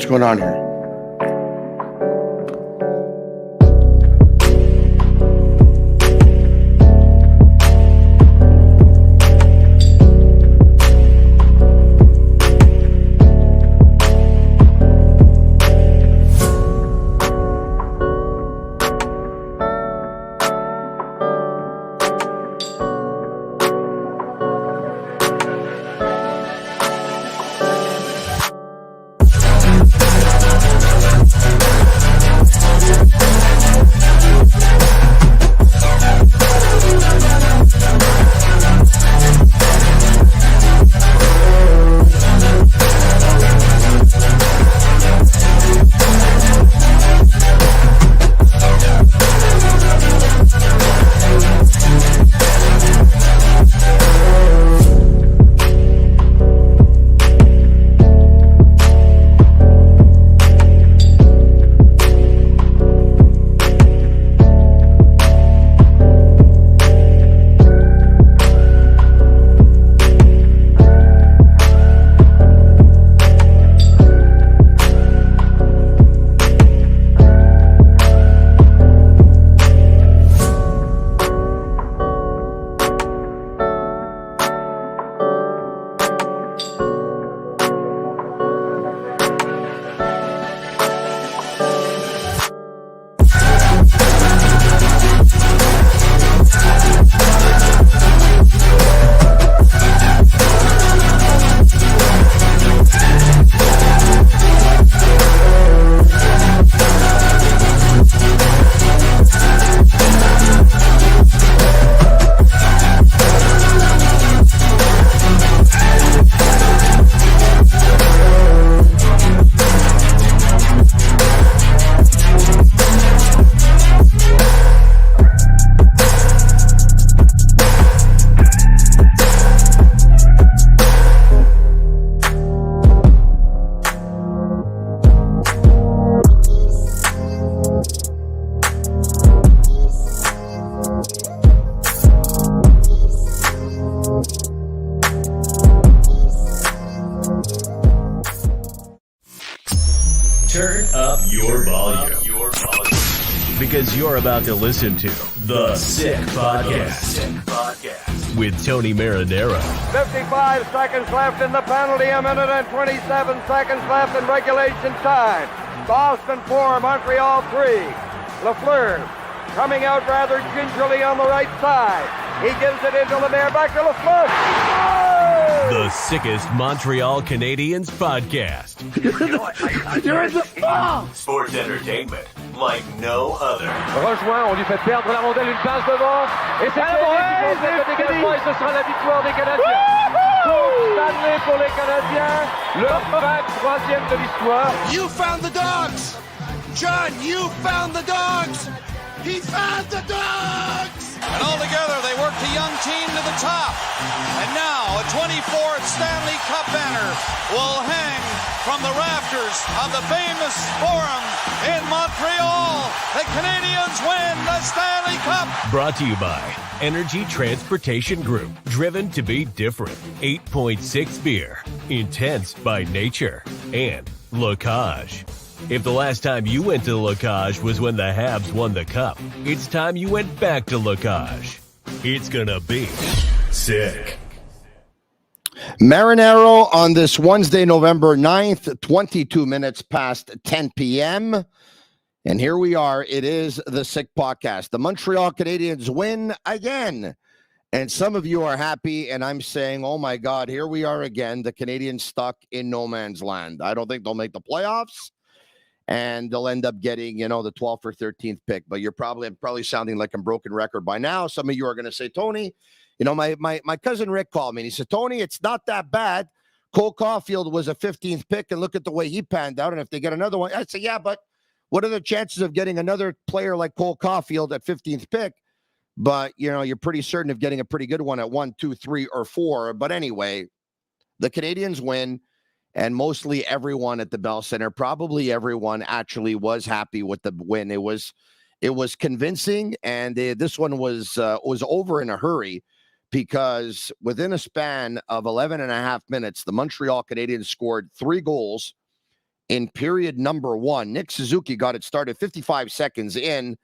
What's going on here? Turn up your volume. Because you're about to listen to The Sick Podcast with Tony Marinaro. 55 seconds left in the penalty, a minute and 27 seconds left in regulation time. Boston 4, Montreal 3. Lafleur coming out rather gingerly on the right side. He gives it into Lemaire, back to Lafleur. The sickest Montreal Canadiens podcast. You're in the ball! Sports entertainment like no other. Rejoint, on lui fait perdre la rondelle, une passe devant. Et c'est le dégagement et ce sera la victoire des Canadiens. Coupe Stanley pour les Canadiens. Le 23e de l'histoire. You found the dogs! John, you found the dogs! He found the dogs! And all together, they worked a young team to the top. And now, a 24th Stanley Cup banner will hang from the rafters of the famous Forum in Montreal. The Canadiens win the Stanley Cup. Brought to you by Energy Transportation Group. Driven to be different. 8.6 beer. Intense by nature. And Laraque. If the last time you went to Laraque was when the Habs won the Cup, it's time you went back to Laraque. It's gonna be sick. Marinaro on this Wednesday, November 9th, 22 minutes past 10 p.m. And here we are. It is the Sick Podcast. The Montreal Canadiens win again. And some of you are happy, and I'm saying, oh, my God, here we are again. The Canadiens stuck in no man's land. I don't think they'll make the playoffs, and they'll end up getting, the 12th or 13th pick. But I'm probably sounding like a broken record by now. Some of you are going to say, Tony, my cousin Rick called me, and he said, Tony, it's not that bad. Cole Caulfield was a 15th pick, and look at the way he panned out. And if they get another one, I said, yeah, but what are the chances of getting another player like Cole Caulfield at 15th pick? But, you're pretty certain of getting a pretty good one at 1, 2, 3, or 4. But anyway, the Canadiens win, and mostly everyone at the Bell Center, probably everyone actually was happy with the win. It was convincing, and this one was over in a hurry because within a span of 11 and a half minutes, the Montreal Canadiens scored 3 goals in period number 1. Nick Suzuki got it started 55 seconds in,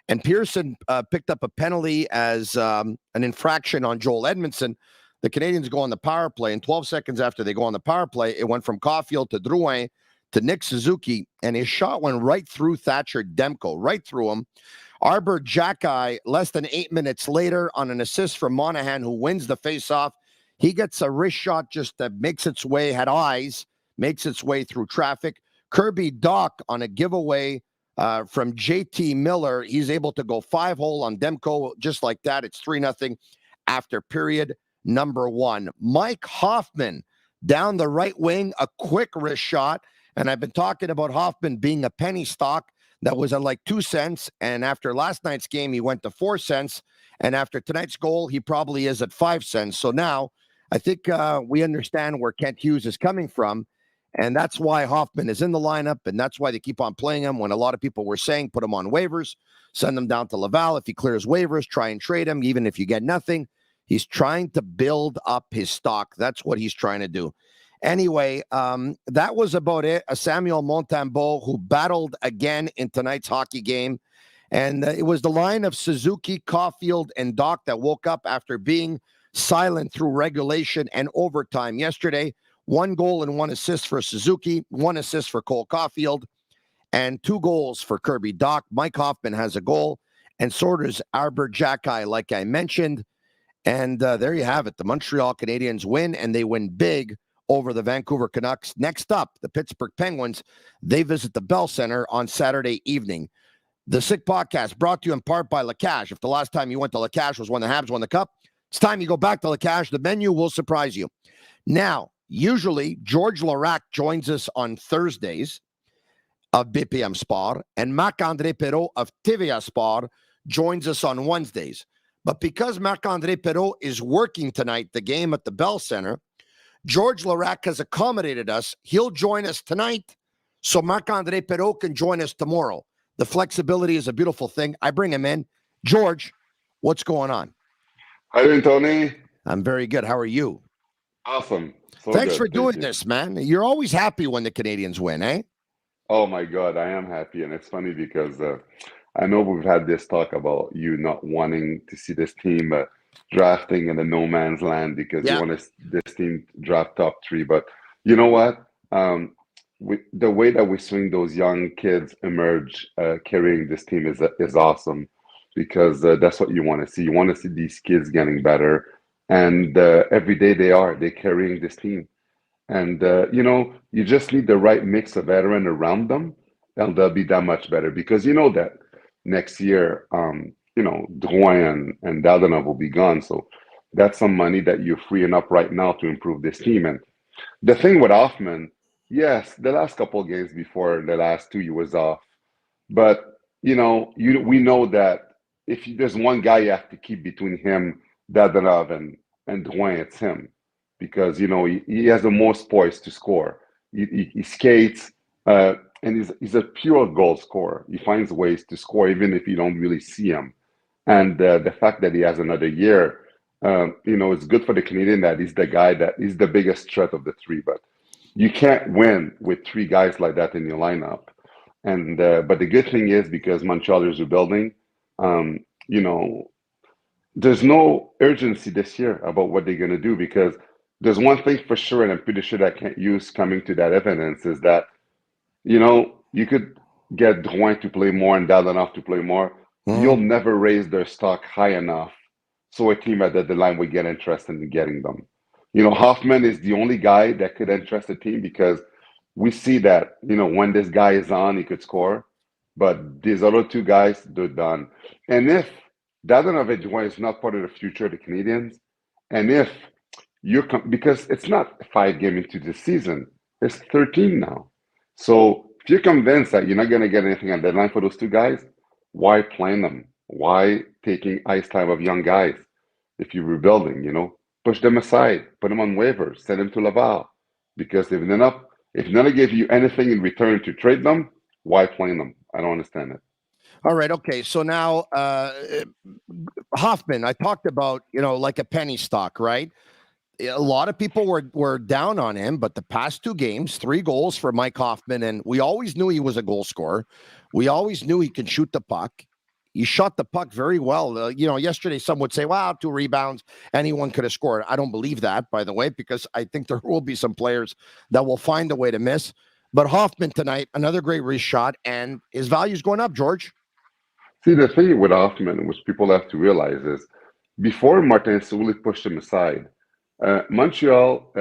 and Pearson picked up a penalty as an infraction on Joel Edmondson. The Canadiens go on the power play, and 12 seconds after they go on the power play, it went from Caulfield to Drouin to Nick Suzuki, and his shot went right through Thatcher Demko, right through him. Arber Xhekaj, less than 8 minutes later, on an assist from Monahan, who wins the faceoff. He gets a wrist shot just that makes its way through traffic. Kirby Dach on a giveaway from JT Miller. He's able to go 5-hole on Demko just like that. It's 3-0 after period number 1. Mike Hoffman down the right wing, a quick wrist shot. And I've been talking about Hoffman being a penny stock that was at like 2 cents. And after last night's game, he went to 4 cents. And after tonight's goal, he probably is at 5 cents. So now I think we understand where Kent Hughes is coming from. And that's why Hoffman is in the lineup. And that's why they keep on playing him when a lot of people were saying, put him on waivers, send him down to Laval. If he clears waivers, try and trade him, even if you get nothing. He's trying to build up his stock. That's what he's trying to do. Anyway, that was about it. A Samuel Montembeault who battled again in tonight's hockey game. And it was the line of Suzuki, Caulfield, and Dach that woke up after being silent through regulation and overtime yesterday. 1 goal and 1 assist for Suzuki, 1 assist for Cole Caulfield, and 2 goals for Kirby Dach. Mike Hoffman has a goal, and so does Arber Xhekaj, like I mentioned. And there you have it. The Montreal Canadiens win, and they win big over the Vancouver Canucks. Next up, the Pittsburgh Penguins. They visit the Bell Center on Saturday evening. The Sick Podcast brought to you in part by Laraque. If the last time you went to Laraque was when the Habs won the Cup, it's time you go back to Laraque. The menu will surprise you. Now, usually, George Laraque joins us on Thursdays of BPM Sport, and Marc-André Perreault of TVA Sport joins us on Wednesdays. But because Marc-André Perreault is working tonight, the game at the Bell Center, George Laraque has accommodated us. He'll join us tonight, so Marc-André Perreault can join us tomorrow. The flexibility is a beautiful thing. I bring him in. George, what's going on? How you doing, Tony? I'm very good. How are you? Awesome. Thanks for doing this, man. You're always happy when the Canadiens win, eh? Oh, my God. I am happy. And it's funny because I know we've had this talk about you not wanting to see this team drafting in the no man's land because you want this team draft top 3. But you know what? The way that we swing those young kids emerge carrying this team is awesome because that's what you want to see. You want to see these kids getting better. And every day they're carrying this team. And, you just need the right mix of veteran around them, and they'll be that much better. Because you know that next year, Drouin and Dadonov will be gone. So that's some money that you're freeing up right now to improve this team. And the thing with Hoffman, yes, the last couple of games before the last 2 he was off. But, we know that if there's one guy you have to keep between him, Dadonov, and Drouin, it's him. Because, he has the most poise to score. He skates, and he's a pure goal scorer. He finds ways to score even if you don't really see him. And the fact that he has another year, it's good for the Canadian that he's the guy that is the biggest threat of the 3. But you can't win with 3 guys like that in your lineup. And but the good thing is because Montreal is rebuilding, there's no urgency this year about what they're going to do because there's one thing for sure, and I'm pretty sure that Kent Hughes coming to that evidence is that, you get Drouin to play more and Dadonov to play more, you'll never raise their stock high enough so a team at the deadline would get interested in getting them. You know, Hoffman is the only guy that could interest a team because we see that, you know, when this guy is on, he could score. But these other two guys, they're done. And if Dadonov and Drouin is not part of the future of the Canadiens, and if you're because it's not 5 games into the season, it's 13 now. So if you're convinced that you're not going to get anything on deadline for those two guys, why playing them? Why taking ice time of young guys? If you're rebuilding, you know, push them aside, put them on waivers, send them to Laval. Because if none of give you anything in return to trade them, why playing them? I don't understand it. All right. Okay. So now Hoffman, I talked about, you know, like a penny stock, right? A lot of people were down on him, but the past 2 games, 3 goals for Mike Hoffman, and we always knew he was a goal scorer. We always knew he could shoot the puck. He shot the puck very well. You know, yesterday some would say, wow, 2 rebounds, anyone could have scored. I don't believe that, by the way, because I think there will be some players that will find a way to miss. But Hoffman tonight, another great wrist shot, and his value is going up, George. See, the thing with Hoffman, which people have to realize is, before Martin Saouli pushed him aside, Montreal,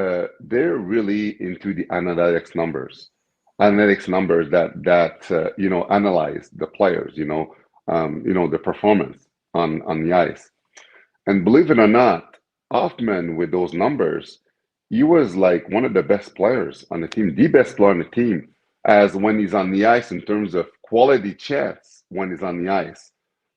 they're really into the analytics numbers that you know, analyze the players, you know, the performance on the ice. And believe it or not, Hoffman, with those numbers, he was like one of the best players on the team, the best player on the team, as when he's on the ice in terms of quality chance when he's on the ice.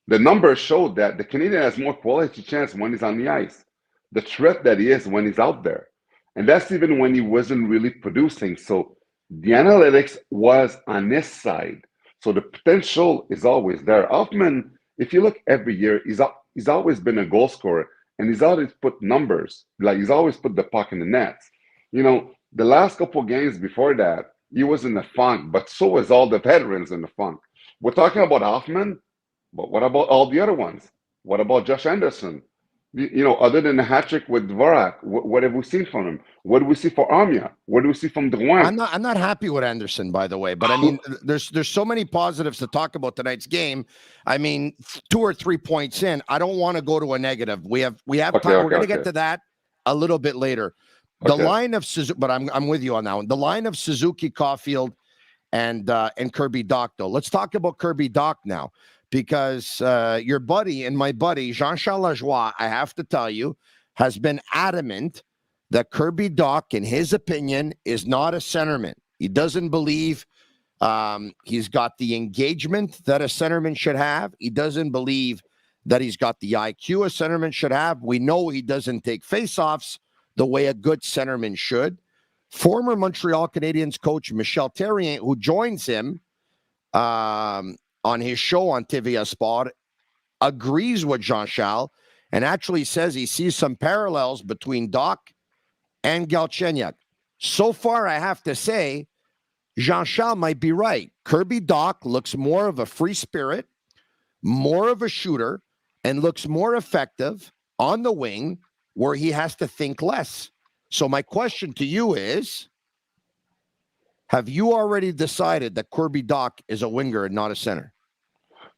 The numbers showed that the Canadian has more quality chance when he's on the ice. The threat that he is when he's out there. And that's even when he wasn't really producing. So the analytics was on his side. So the potential is always there. Hoffman, if you look every year, he's always been a goal scorer, and he's always put numbers, like he's always put the puck in the nets. You know, the last couple of games before that, he was in the funk, but so was all the veterans in the funk. We're talking about Hoffman, but what about all the other ones? What about Josh Anderson? You know, other than the hat trick with Laraque, what have we seen from him? What do we see for Armia? What do we see from Drouin? I'm not happy with Anderson, by the way, but I mean, there's so many positives to talk about tonight's game. I mean, 2 or 3 points in, I don't want to go to a negative. We have time. We're going to get to that a little bit later. The line of Suzuki, but I'm with you on that one. The line of Suzuki, Caulfield, and Kirby Dach, though. Let's talk about Kirby Dach now. Because your buddy and my buddy, Jean-Charles Lajoie, I have to tell you, has been adamant that Kirby Dach, in his opinion, is not a centerman. He doesn't believe he's got the engagement that a centerman should have. He doesn't believe that he's got the IQ a centerman should have. We know he doesn't take faceoffs the way a good centerman should. Former Montreal Canadiens coach Michel Therrien, who joins him on his show on TVA Sport, agrees with Jean-Charles and actually says he sees some parallels between Dach and Galchenyuk. So far, I have to say, Jean-Charles might be right. Kirby Dach looks more of a free spirit, more of a shooter, and looks more effective on the wing where he has to think less. So my question to you is, have you already decided that Kirby Dach is a winger and not a center?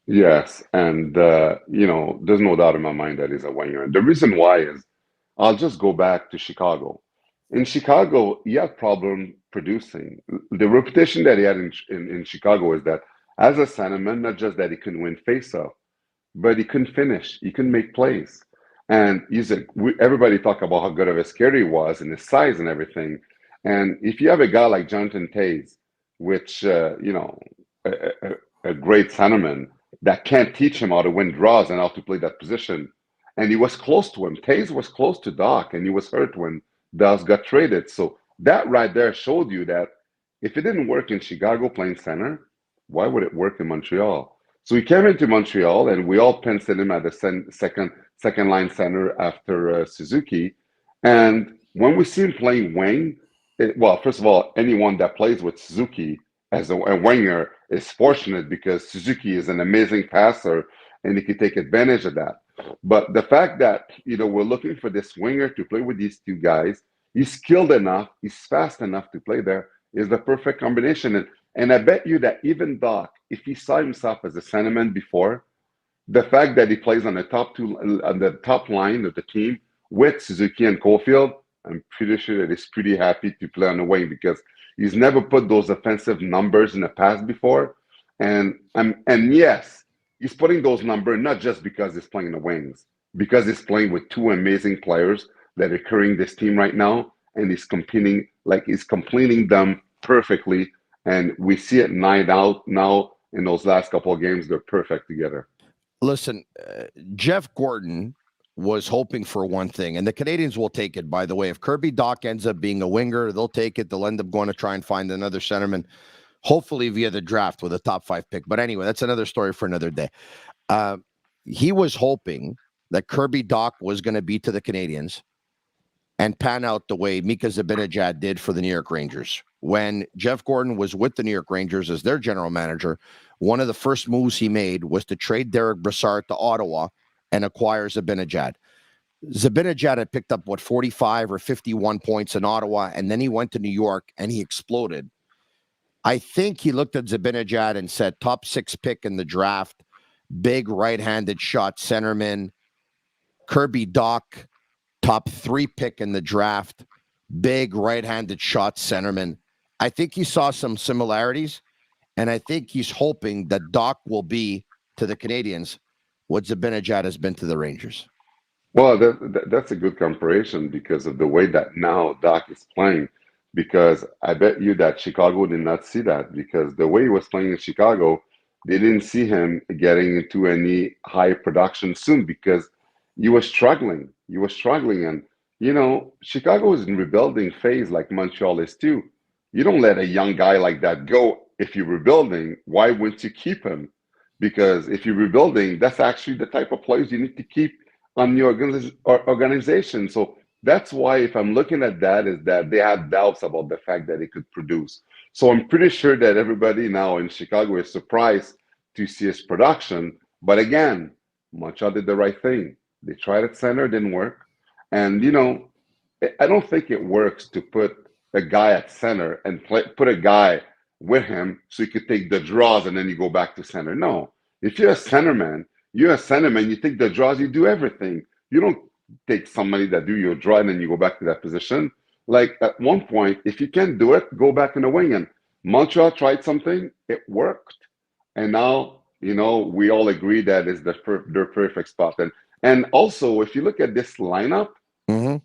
Yes, and you know, there's no doubt in my mind that he's a winger. And the reason why is, I'll just go back to Chicago. In Chicago, he had problem producing. The reputation that he had in Chicago is that as a centerman, not just that he couldn't win faceoff, but he couldn't finish. He couldn't make plays. And everybody talk about how good of a skater he was and his size and everything. And if you have a guy like Jonathan Toews, which you know, a great centerman that can't teach him how to win draws and how to play that position, and he was close to him. Toews was close to Dach, and he was hurt when Dach got traded. So that right there showed you that if it didn't work in Chicago playing center, why would it work in Montreal? So he came into Montreal, and we all penciled him at the second line center after Suzuki. And when we see him playing wing, well, first of all, anyone that plays with Suzuki as a winger is fortunate because Suzuki is an amazing passer and he can take advantage of that. But the fact that, you know, we're looking for this winger to play with these two guys, he's skilled enough, he's fast enough to play there, is the perfect combination. And I bet you that even Dach, if he saw himself as a centerman before, the fact that he plays on the top line of the team with Suzuki and Caulfield, I'm pretty sure that he's pretty happy to play on the wing because he's never put those offensive numbers in the past before. And yes, he's putting those numbers not just because he's playing the wings, because he's playing with two amazing players that are carrying this team right now, and he's completing them perfectly. And we see it night out now in those last couple of games. They're perfect together. Listen, Jeff Gordon was hoping for one thing, and the Canadians will take it, by the way. If Kirby Dach ends up being a winger, they'll take it. They'll end up going to try and find another centerman, hopefully via the draft with a top 5 pick. But anyway, that's another story for another day. He was hoping that Kirby Dach was going to be to the Canadians and pan out the way Mika Zibanejad did for the New York Rangers. When Jeff Gordon was with the New York Rangers as their general manager, one of the first moves he made was to trade Derek Brassard to Ottawa and acquire Zibanejad. Zibanejad had picked up, 45 or 51 points in Ottawa, and then he went to New York and he exploded. I think he looked at Zibanejad and said, top 6 pick in the draft, big right-handed shot centerman. Kirby Dach, top 3 pick in the draft, big right-handed shot centerman. I think he saw some similarities, and I think he's hoping that Dach will be to the Canadians what Zibanejad has been to the Rangers. Well, that's a good comparison because of the way that now Dach is playing. Because I bet you that Chicago did not see that, because the way he was playing in Chicago, they didn't see him getting into any high production soon because he was struggling. And, Chicago is in rebuilding phase like Montreal is too. You don't let a young guy like that go. If you're rebuilding, why wouldn't you keep him? Because if you're rebuilding, that's actually the type of players you need to keep on your organization. So that's why, if I'm looking at that, is that they had doubts about the fact that he could produce. So I'm pretty sure that everybody now in Chicago is surprised to see his production. But again, Montreal did the right thing. They tried at center, didn't work. And, I don't think it works to put a guy at center and put a guy with him so you could take the draws and then you go back to center. No. If you're a centerman, you take the draws, you do everything. You don't take somebody that do your draw and then you go back to that position. Like at one point, if you can't do it, go back in the wing. And Montreal tried something, it worked. And now, we all agree that is their perfect spot. And also, if you look at this lineup, take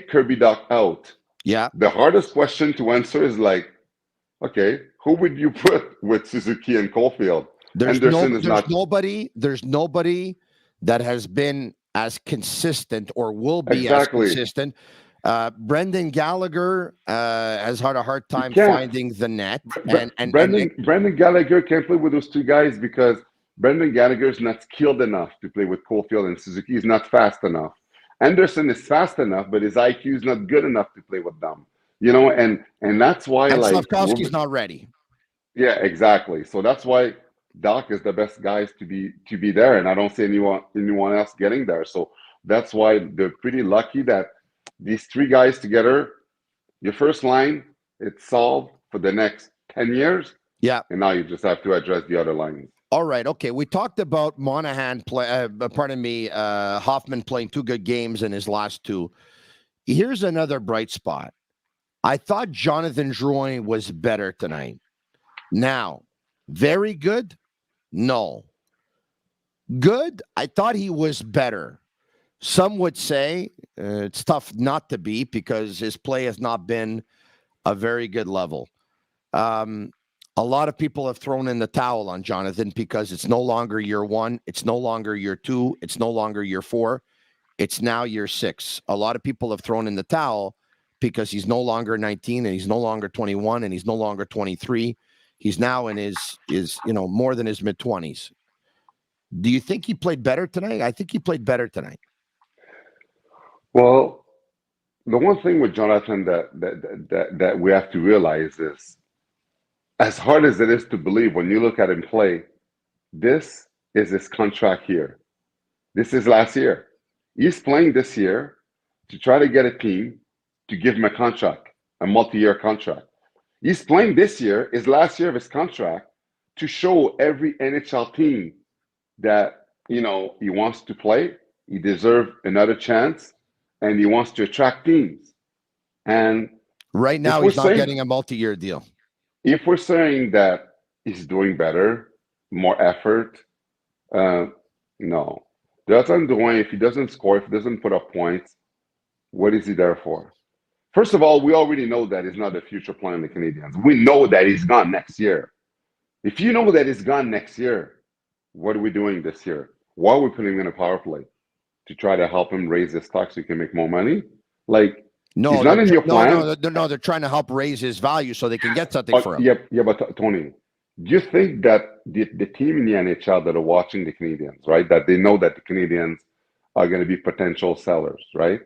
Kirby Dach out. Yeah. The hardest question to answer is okay, who would you put with Suzuki and Caulfield? There's nobody that has been as consistent or will be as consistent. Brendan Gallagher has had a hard time finding the net. Brendan Gallagher can't play with those two guys because Brendan Gallagher is not skilled enough to play with Caulfield, and Suzuki is not fast enough. Anderson is fast enough, but his IQ is not good enough to play with them. And that's why Slavkovsky's not ready. Yeah, exactly. So that's why Dach is the best guys to be there, and I don't see anyone else getting there. So that's why they're pretty lucky that these 3 guys together, your first line, it's solved for the next 10 years. Yeah. And now you just have to address the other lines. All right. Okay. We talked about Hoffman playing 2 good games in his last 2. Here's another bright spot. I thought Jonathan Drouin was better tonight. Now, very good? No. Good? I thought he was better. Some would say it's tough not to be because his play has not been a very good level. A lot of people have thrown in the towel on Jonathan because it's no longer year 1. It's no longer year 2. It's no longer year 4. It's now year 6. A lot of people have thrown in the towel because he's no longer 19 and he's no longer 21 and he's no longer 23. He's now in his more than his mid-20s. Do you think he played better tonight? I think he played better tonight. Well, the one thing with Jonathan that we have to realize is, as hard as it is to believe when you look at him play, this is his contract year. This is last year. He's playing this year to try to get a team to give him a contract, a multi-year contract. He's playing this year, his last year of his contract, to show every NHL team that, you know, he wants to play, he deserves another chance, and he wants to attract teams. And right now, he's not getting a multi-year deal. If we're saying that he's doing better, more effort, no. Drouin, if he doesn't score, if he doesn't put up points, what is he there for? First of all, we already know that he's not the future plan of the Canadiens. We know that he's gone next year. If you know that he's gone next year, what are we doing this year? Why are we putting him in a power play? To try to help him raise his stock so he can make more money? Like, no, he's not in your plan. No, they're trying to help raise his value so they can get something for him. Yeah, but Tony, do you think that the team in the NHL that are watching the Canadiens, right, that they know that the Canadiens are going to be potential sellers, right?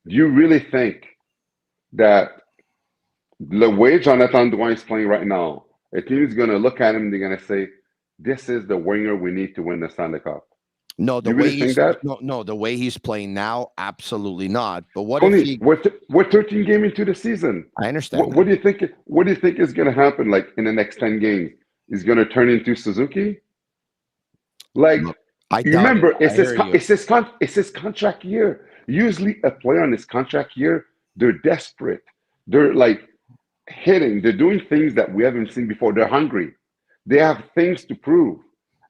Do you really think that the way Jonathan Drouin is playing right now, a team is going to look at him and they're going to say, this is the winger we need to win the Stanley Cup? No, the way he's the way he's playing now, absolutely not. But what if he? We're 13 games into the season. I understand. What do you think? What do you think is going to happen? Like in the next 10 games, he's going to turn into Suzuki? Like, remember, it's his contract year. Usually, a player on his contract year, they're desperate. They're like hitting. They're doing things that we haven't seen before. They're hungry. They have things to prove.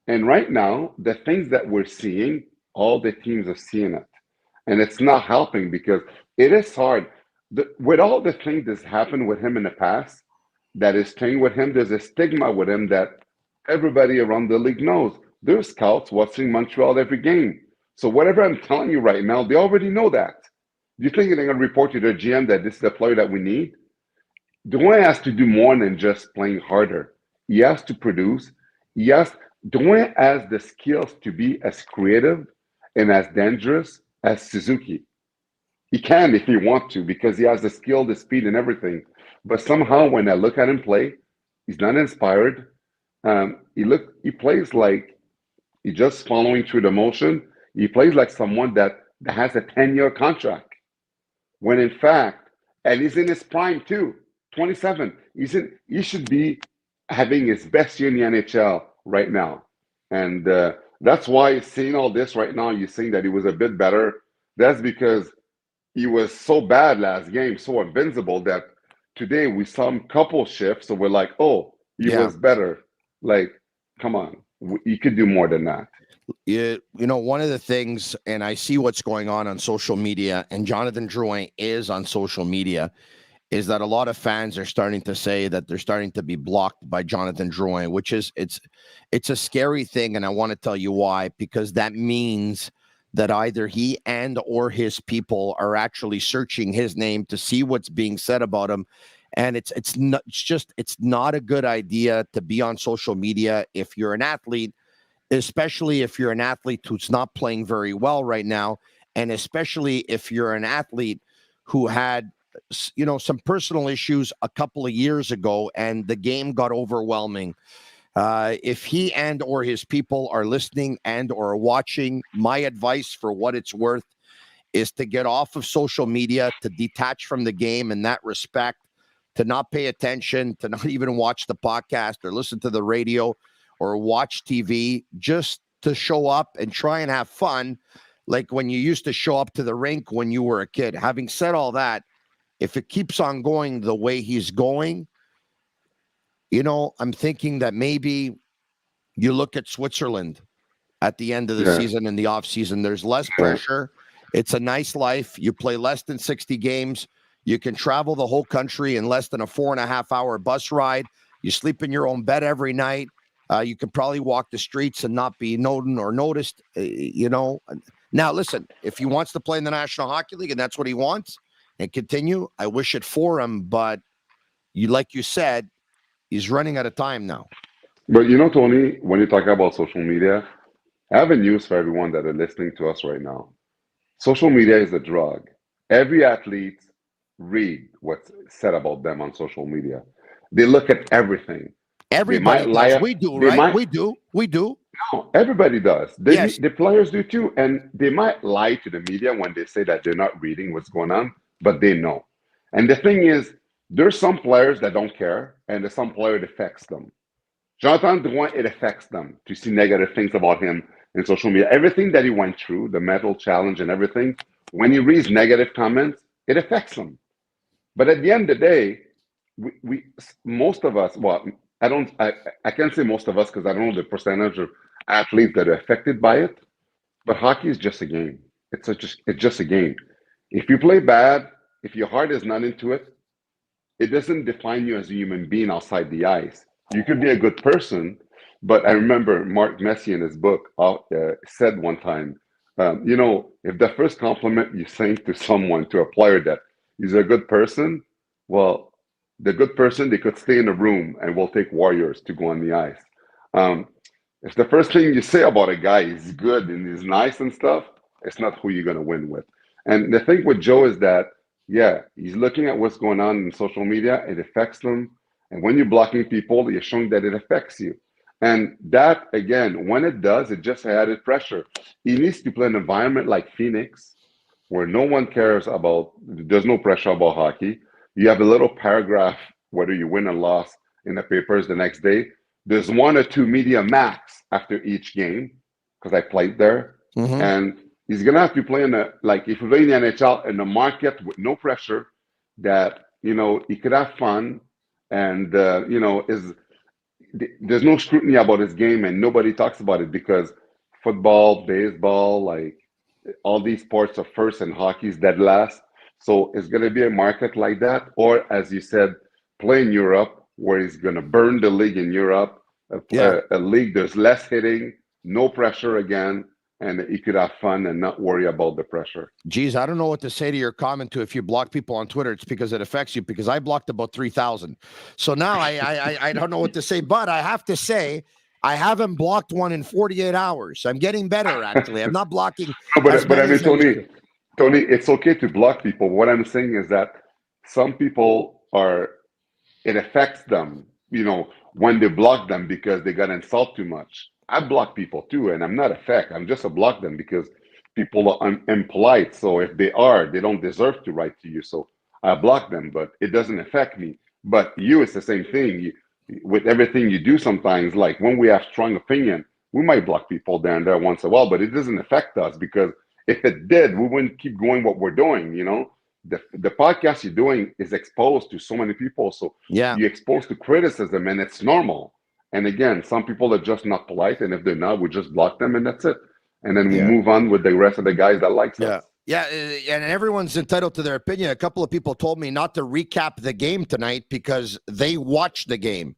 And right now, the things that we're seeing, all the teams are seeing it. And it's not helping because it is hard. With all the things that's happened with him in the past, that is staying with him, there's a stigma with him that everybody around the league knows. There's scouts watching Montreal every game. So whatever I'm telling you right now, they already know that. Do you think they're going to report to their GM that this is the player that we need? Drouin has to do more than just playing harder. He has to produce. Drouin has the skills to be as creative and as dangerous as Suzuki. He can if he wants to because he has the skill, the speed, and everything. But somehow when I look at him play, he's not inspired. He plays like he's just following through the motion. He plays like someone that has a 10-year contract. When in fact, and he's in his prime too, 27. He should be having his best year in the NHL right now. And that's why seeing all this right now, you're saying that he was a bit better. That's because he was so bad last game, so invincible that today we saw him couple shifts. So we're like, oh, he was better. Like, come on. You could do more than that. You know, one of the things, and I see what's going on social media, and Jonathan Drouin is on social media, is that a lot of fans are starting to say that they're starting to be blocked by Jonathan Drouin, which is it's a scary thing, and I want to tell you why, because that means that either he and or his people are actually searching his name to see what's being said about him. And it's not a good idea to be on social media if you're an athlete, especially if you're an athlete who's not playing very well right now, and especially if you're an athlete who had, you know, some personal issues a couple of years ago and the game got overwhelming. If he and or his people are listening and or watching, my advice for what it's worth is to get off of social media, to detach from the game in that respect, to not pay attention, to not even watch the podcast or listen to the radio or watch TV, just to show up and try and have fun like when you used to show up to the rink when you were a kid. Having said all that, if it keeps on going the way he's going, you know, I'm thinking that maybe you look at Switzerland at the end of the season, in the off season. There's less pressure. It's a nice life. You play less than 60 games. You can travel the whole country in less than a 4.5-hour bus ride. You sleep in your own bed every night. You can probably walk the streets and not be known or noticed, you know. Now, listen, if he wants to play in the National Hockey League and that's what he wants and continue, I wish it for him. But like you said, he's running out of time now. But you know, Tony, when you talk about social media, I have a news for everyone that are listening to us right now. Social media is a drug. Every athlete read what's said about them on social media. They look at everything. Everybody does. We do, right? We do. No, everybody does. The players do too. And they might lie to the media when they say that they're not reading what's going on, but they know. And the thing is, there's some players that don't care, and there's some players it affects them. Jonathan Drouin, it affects them to see negative things about him in social media. Everything that he went through, the mental challenge and everything, when he reads negative comments, it affects him. But at the end of the day, we most of us, well, I can't say most of us because I don't know the percentage of athletes that are affected by it. But hockey is just a game. It's just a game. If you play bad, if your heart is not into it, it doesn't define you as a human being outside the ice. You could be a good person, but I remember Mark Messier in his book said one time, if the first compliment you say to someone, to a player that he's a good person, well, the good person, they could stay in a room and we'll take warriors to go on the ice. If the first thing you say about a guy is good and he's nice and stuff, it's not who you're going to win with. And the thing with Joe is that, yeah, he's looking at what's going on in social media. It affects them. And when you're blocking people, you're showing that it affects you. And that, again, when it does, it just added pressure. He needs to play an environment like Phoenix where no one cares about, there's no pressure about hockey. You have a little paragraph, whether you win or lost, in the papers the next day. There's 1 or 2 media max after each game, because I played there. Mm-hmm. And he's going to have to play in if you play in the NHL in a market with no pressure, that, he could have fun. And, there's no scrutiny about his game and nobody talks about it because football, baseball, like all these sports are first and hockey's dead last. So it's going to be a market like that. Or, as you said, play in Europe where he's going to burn the league in Europe, a league there's less hitting, no pressure again, and he could have fun and not worry about the pressure. Geez, I don't know what to say to your comment to if you block people on Twitter. It's because it affects you, because I blocked about 3,000. So now I don't know what to say, but I have to say I haven't blocked one in 48 hours. I'm getting better, actually. I'm not blocking. But I mean, Tony, it's okay to block people. What I'm saying is that some people it affects them, when they block them because they got insulted too much. I block people too, and I'm not a feck. I'm just a block them because people are impolite. So if they don't deserve to write to you. So I block them, but it doesn't affect me. But it's the same thing. With everything you do sometimes, like when we have strong opinion, we might block people there and there once in a while, but it doesn't affect us because if it did, we wouldn't keep going what we're doing, The podcast you're doing is exposed to so many people. So you're exposed to criticism and it's normal. And again, some people are just not polite, and if they're not, we just block them, and that's it. And then we move on with the rest of the guys that likes us. Yeah, and everyone's entitled to their opinion. A couple of people told me not to recap the game tonight because they watched the game.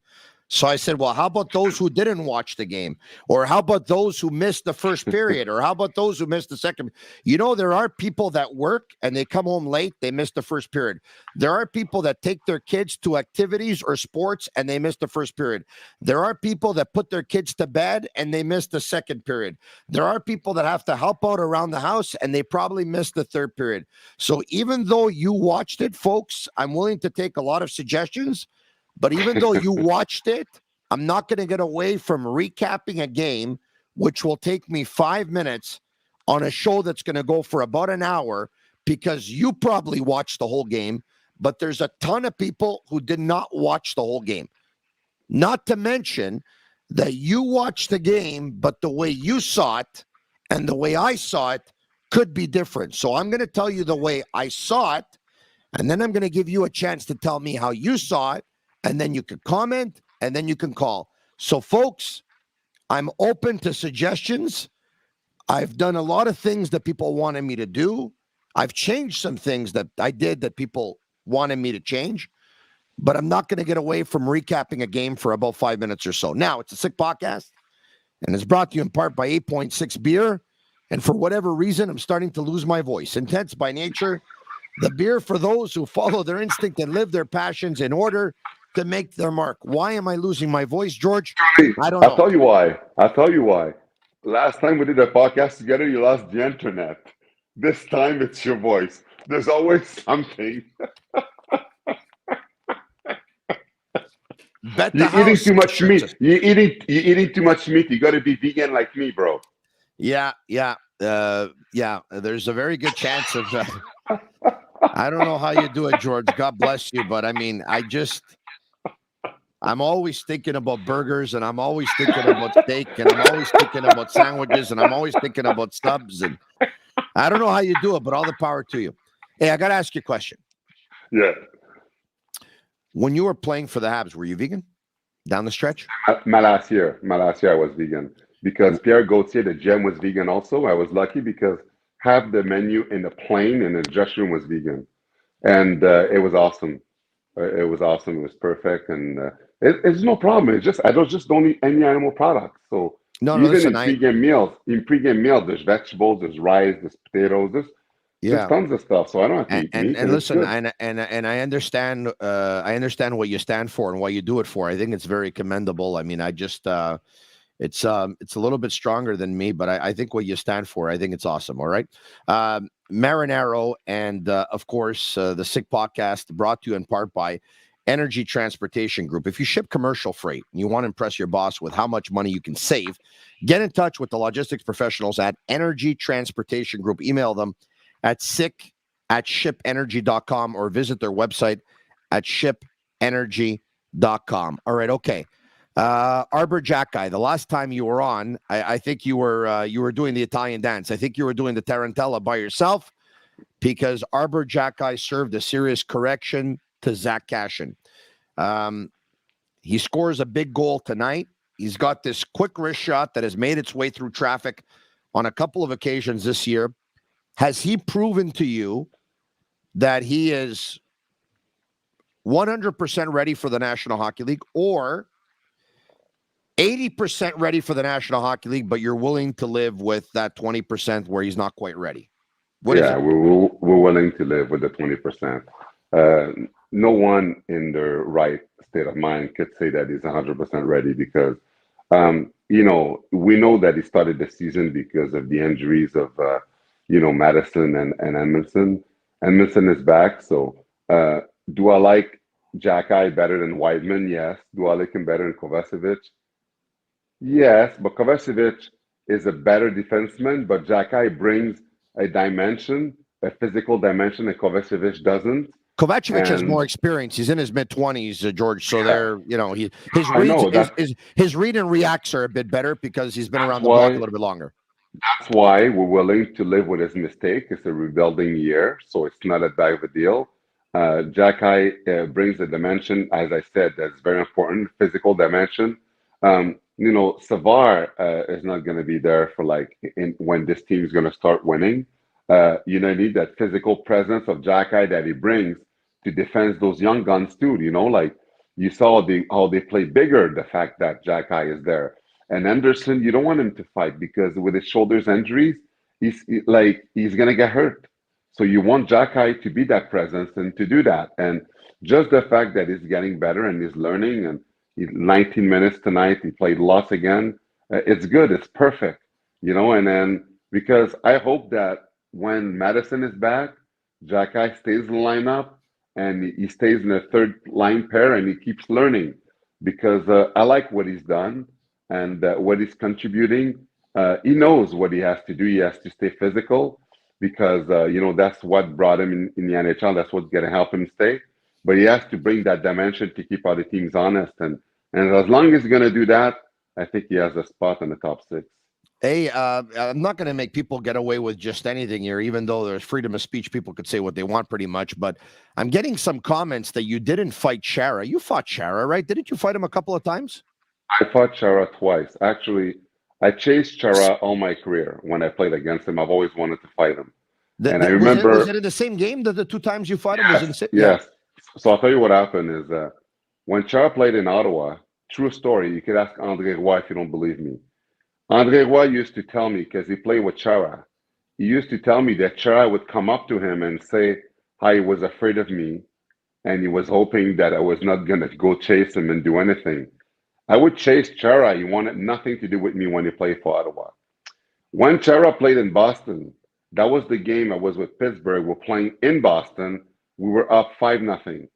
So I said, well, how about those who didn't watch the game? Or how about those who missed the first period? Or how about those who missed the second? There are people that work and they come home late, they miss the first period. There are people that take their kids to activities or sports and they miss the first period. There are people that put their kids to bed and they miss the second period. There are people that have to help out around the house and they probably missed the third period. So even though you watched it, folks, I'm willing to take a lot of suggestions. But even though you watched it, I'm not going to get away from recapping a game, which will take me 5 minutes on a show that's going to go for about an hour because you probably watched the whole game, but there's a ton of people who did not watch the whole game. Not to mention that you watched the game, but the way you saw it and the way I saw it could be different. So I'm going to tell you the way I saw it, and then I'm going to give you a chance to tell me how you saw it. And then you can comment, and then you can call. So, folks, I'm open to suggestions. I've done a lot of things that people wanted me to do. I've changed some things that I did that people wanted me to change. But I'm not going to get away from recapping a game for about 5 minutes or so. Now, it's a Sick Podcast, and it's brought to you in part by 8.6 Beer. And for whatever reason, I'm starting to lose my voice. Intense by nature. The beer for those who follow their instinct and live their passions in order to make their mark. Why am I losing my voice, George? I don't know. I'll tell you why. Last time we did a podcast together, you lost the internet. This time it's your voice. There's always something. You're eating too much meat. You're eating too much meat. You got to be vegan like me, bro. Yeah. There's a very good chance of I don't know how you do it, George. God bless you. But I mean, I'm always thinking about burgers, and I'm always thinking about steak, and I'm always thinking about sandwiches, and I'm always thinking about subs. And I don't know how you do it, but all the power to you. Hey, I got to ask you a question. Yeah. When you were playing for the Habs, were you vegan down the stretch? My last year I was vegan because Pierre Gauthier, the GM, was vegan also. I was lucky because half the menu in the plane in the dressing room was vegan. And it was awesome. It was awesome. It was perfect. And it's no problem. It's just, I don't eat any animal products. So even listen, in pregame meals, there's vegetables, there's rice, there's potatoes, there's tons of stuff. So I don't have to eat meat. And listen, and I understand what you stand for and what you do it for. I think it's very commendable. I mean, I just it's a little bit stronger than me, but I think what you stand for, I think it's awesome. All right. Marinaro and of course the Sick Podcast, brought to you in part by Energy Transportation Group. If you ship commercial freight and you want to impress your boss with how much money you can save, get in touch with the logistics professionals at Energy Transportation Group. Email them at sick@shipenergy.com or visit their website at shipenergy.com. All right, okay. Arber Xhekaj, the last time you were on, I think you were doing the Italian dance. I think you were doing the Tarantella by yourself because Arber Xhekaj served a serious correction to Zach Cashin. He scores a big goal tonight. He's got this quick wrist shot that has made its way through traffic on a couple of occasions this year. Has he proven to you that he is 100% ready for the National Hockey League, or 80% ready for the National Hockey League, but you're willing to live with that 20% where he's not quite ready? We're willing to live with the 20%. No one in their right state of mind could say that he's 100% ready because, we know that he started the season because of the injuries of, Madison and Edmondson. Edmondson is back. So do I like Xhekaj better than Wideman? Yes. Do I like him better than Kovacevic? Yes, but Kovacevic is a better defenseman, but Xhekaj brings a dimension, a physical dimension that Kovacevic doesn't. Kovacevic has more experience. He's in his mid-20s, George. So his read and reacts are a bit better because he's been around the block a little bit longer. That's why we're willing to live with his mistake. It's a rebuilding year, so it's not that big of a deal. Xhekaj brings a dimension, as I said, that's very important, physical dimension. Savard is not going to be there for when this team is going to start winning. You need that physical presence of Xhekaj that he brings to defend those young guns too. You saw how they play bigger, the fact that Xhekaj is there. And Anderson, you don't want him to fight because with his shoulders injuries, he's going to get hurt. So you want Xhekaj to be that presence and to do that. And just the fact that he's getting better and he's learning, and 19 minutes tonight, he played lots again. It's good. It's perfect, and then because I hope that when Madison is back, Xhekaj stays in the lineup and he stays in the third line pair and he keeps learning because I like what he's done and what he's contributing. He knows what he has to do. He has to stay physical because, that's what brought him in the NHL. That's what's going to help him stay. But he has to bring that dimension to keep other teams honest. And as long as he's going to do that, I think he has a spot in the top 6. Hey, I'm not going to make people get away with just anything here, even though there's freedom of speech. People could say what they want pretty much. But I'm getting some comments that you didn't fight Chara. You fought Chara, right? Didn't you fight him a couple of times? I fought Chara twice. Actually, I chased Chara all my career. When I played against him, I've always wanted to fight him. I remember... Was it in the same game that the 2 times you fought him? Yes, was in the same? Yes. So I'll tell you what happened is when Chara played in Ottawa, true story, you could ask André Roy if you don't believe me. André Roy used to tell me, because he played with Chara, he used to tell me that Chara would come up to him and say how he was afraid of me and he was hoping that I was not going to go chase him and do anything. I would chase Chara. He wanted nothing to do with me when he played for Ottawa. When Chara played in Boston, that was the game I was with Pittsburgh. We're playing in Boston. We were up 5-0.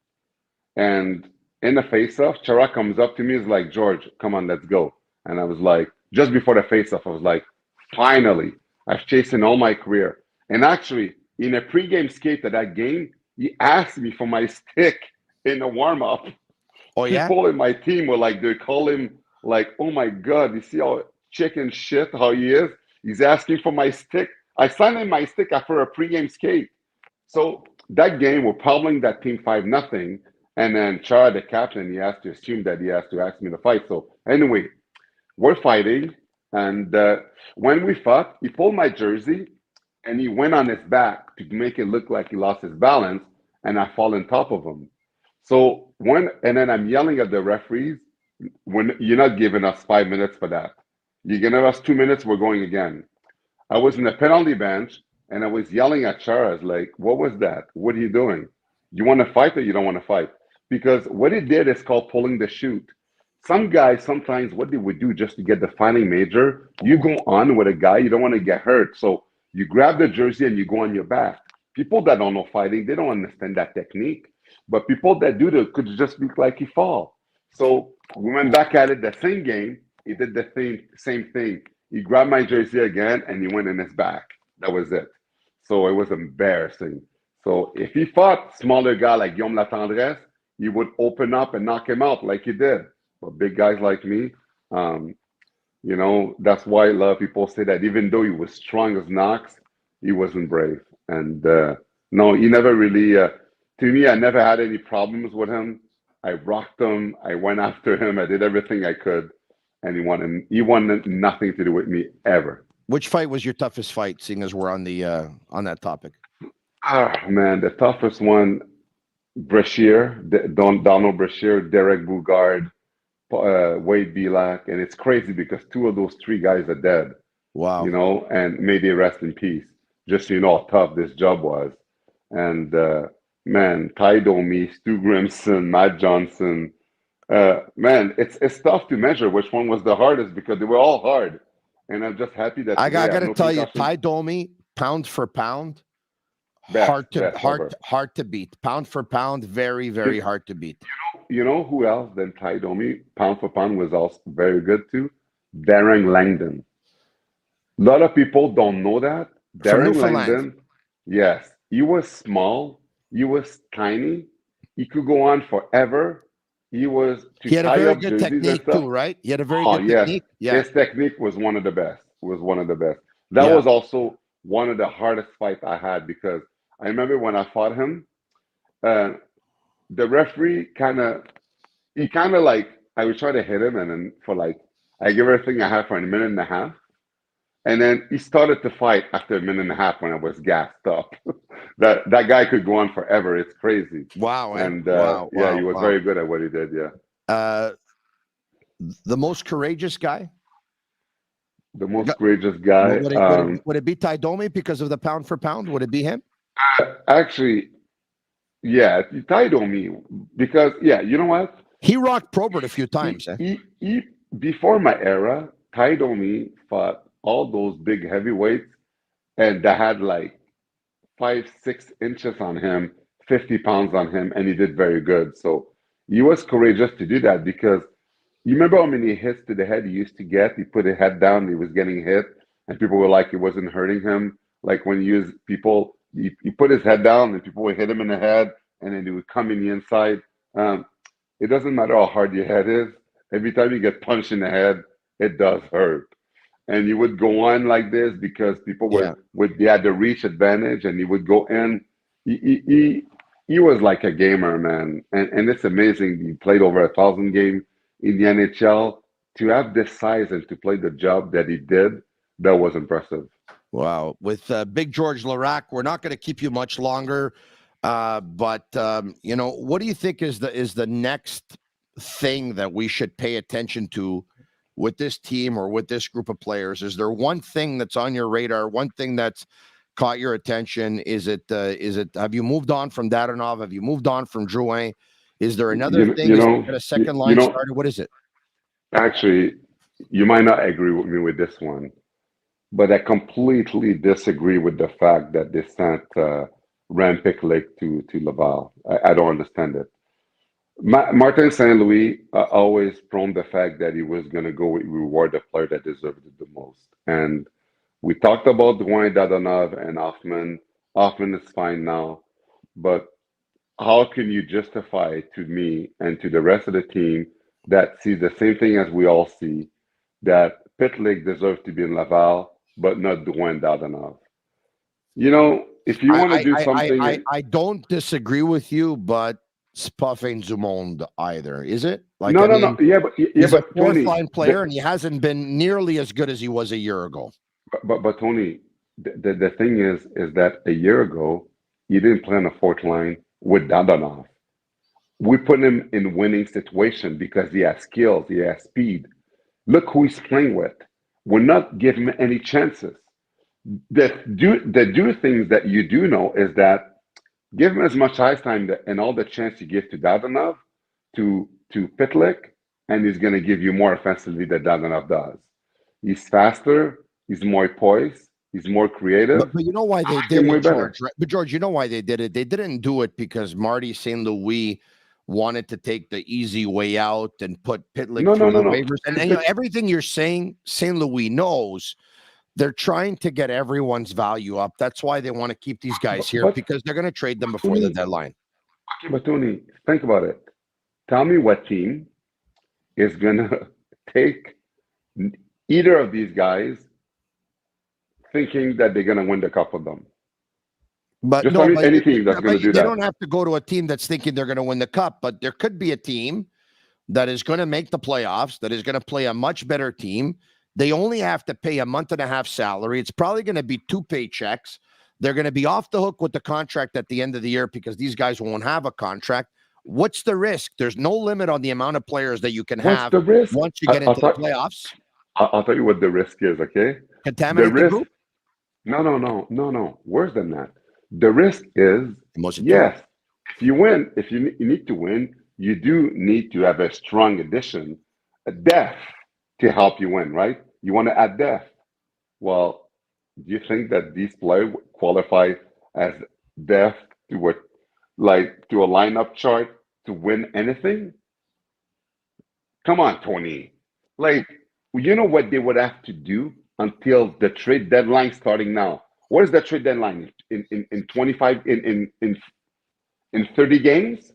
And in the face-off, Chara comes up to me. He's like, George, come on, let's go. And I was like, just before the face-off, I was like, finally, I've chased him all my career. And actually, in a pregame skate of that game, He asked me for my stick in the warm-up. Oh, yeah? People in my team were like, they call him like, oh my God, you see how chicken shit, how he is? He's asking for my stick. I signed him my stick after a pregame skate. So that game, we're pummeling that team 5-0. And then Chara, the captain, he has to assume that he has to ask me to fight. So anyway, we're fighting. And when we fought, he pulled my jersey and he went on his back to make it look like he lost his balance. And I fall on top of him. So and then I'm yelling at the referees, when you're not giving us 5 minutes for that. You're giving us 2 minutes, we're going again. I was in the penalty bench and I was yelling at Charas, like, what was that? What are you doing? You want to fight or you don't want to fight? Because what he did is called pulling the chute. Some guys, sometimes what they would do just to get the fighting major, you go on with a guy, you don't want to get hurt. So you grab the jersey and you go on your back. People that don't know fighting, they don't understand that technique. But people that do that could just look like he fall. So we went back at it the same game. He did the same thing. He grabbed my jersey again and he went in his back. That was it. So it was embarrassing. So if he fought smaller guy like Guillaume Latendresse, he would open up and knock him out like he did. But big guys like me, you know, that's why a lot of people say that even though he was strong as Knox, he wasn't brave. And no, he never really, to me, I never had any problems with him. I rocked him. I went after him. I did everything I could. And he wanted nothing to do with me ever. Which fight was your toughest fight, seeing as we're on the on that topic? Oh, man, the toughest one, Brashear, Donald Brashear, Derek Bougard, Wade Belak. And it's crazy because 2 of those 3 guys are dead. Wow. You know, and may they rest in peace. Just so you know how tough this job was. And man, Ty Domi, Stu Grimson, Matt Johnson. Man, it's tough to measure which one was the hardest because they were all hard. And I'm just happy that I got to tell you, Ty Domi, pound for pound, hard to beat. Pound for pound, very, very hard to beat. You know who else than Ty Domi, pound for pound, was also very good too? Darren Langdon. A lot of people don't know that. Darren Langdon, yes, he was small, he was tiny, he could go on forever. He had a very good technique too, right? He had a very good technique. Yeah, his technique was one of the best. That was also one of the hardest fights I had because I remember when I fought him, the referee he kind of like, I would try to hit him and then I give everything I had for a minute and a half. And then he started to fight after a minute and a half when I was gassed up. that guy could go on forever. It's crazy. Wow. And he was very good at what he did. Yeah. The most courageous guy? The most courageous guy. Would it be Ty Domi because of the pound for pound? Would it be him? Actually, yeah, Ty Domi. Because, you know what? He rocked Probert a few times. He before my era, Ty Domi fought all those big heavyweights, and they had like 5-6 inches on him, 50 pounds on him, and he did very good. So he was courageous to do that because you remember how many hits to the head he used to get? He put his head down, he was getting hit, and people were like, it wasn't hurting him. Like when he put his head down, and people would hit him in the head, and then he would come in the inside. It doesn't matter how hard your head is. Every time you get punched in the head, it does hurt. And you would go on like this because people they had the reach advantage, and he would go in. He was like a gamer, man. And it's amazing. He played over 1,000 games in the NHL. To have this size and to play the job that he did, that was impressive. Wow. With Big George Laraque, we're not going to keep you much longer. But what do you think is the next thing that we should pay attention to with this team or with this group of players? Is there one thing that's on your radar, one thing that's caught your attention? Is it have you moved on from Dadonov? Have you moved on from Drouin? Is there another thing? Is there a second line started? What is it? Actually, you might not agree with me with this one, but I completely disagree with the fact that they sent Rand Picklick to Laval. I don't understand it. Martin St. Louis always prone the fact that he was going to go reward the player that deserved it the most. And we talked about Drouin, Dadonov, and Hoffman. Hoffman is fine now. But how can you justify to me and to the rest of the team that sees the same thing as we all see, that Pitlick deserves to be in Laval, but not Drouin Dadonov? You know, if you want to do something... I don't disagree with you, but it's pas fin du monde either, is it? Like, no. Yeah, but he's a Tony, fourth-line player, and he hasn't been nearly as good as he was a year ago. But Tony, the thing is that a year ago, you didn't play on the fourth line with Dadonov. We put him in winning situation because he has skills, he has speed. Look who he's playing with. We're not giving him any chances. The things that you do know is that give him as much ice time and all the chance you give to Dadonov, to Pitlick, and he's going to give you more offensively than Dadonov does. He's faster. He's more poised. He's more creative. But you know why they did it, George, right? But George, you know why they did it? They didn't do it because Marty St. Louis wanted to take the easy way out and put Pitlick through the waivers. And you know, everything you're saying, St. Louis knows. They're trying to get everyone's value up. That's why they want to keep these guys here, because they're going to trade them before the deadline. But Tony, think about it. Tell me what team is going to take either of these guys thinking that they're going to win the cup with them. But just no, any team that's going to do that. They don't have to go to a team that's thinking they're going to win the cup, but there could be a team that is going to make the playoffs, that is going to play a much better team. They only have to pay a month and a half salary. It's probably going to be 2 paychecks. They're going to be off the hook with the contract at the end of the year because these guys won't have a contract. What's the risk? There's no limit on the amount of players that you can have once you get into the playoffs. I'll tell you what the risk is, okay? Contaminate the group? No. Worse than that. The risk is, yes, if you win, if you need to win, you do need to have a strong addition, a depth to help you win, right? You want to add depth. Well, do you think that these players qualify as depth to what, like to a lineup chart to win anything? Come on, Tony. Like, you know what they would have to do until the trade deadline starting now? What is the trade deadline in 25 in 30 games?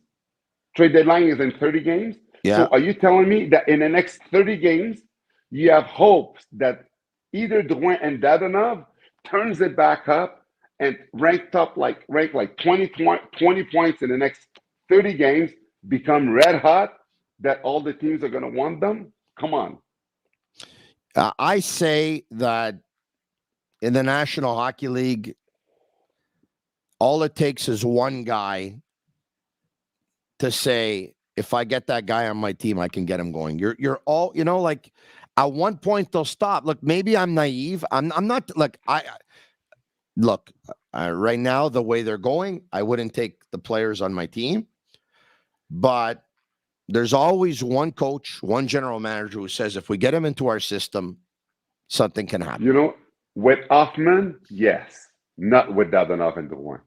Trade deadline is in 30 games. Yeah. So are you telling me that in the next 30 games you have hopes that either Drouin and Dadonov turns it back up and rank like 20 points in the next 30 games, become red hot, that all the teams are going to want them? Come on. I say that in the National Hockey League, all it takes is one guy to say, if I get that guy on my team, I can get him going. You're all, you know, like at one point they'll stop. Look, maybe I'm naive. I'm not like right now, the way they're going, I wouldn't take the players on my team, but there's always one coach, one general manager who says, if we get him into our system, something can happen. You know, with Hoffman, yes, not with Dadonov and Drouin.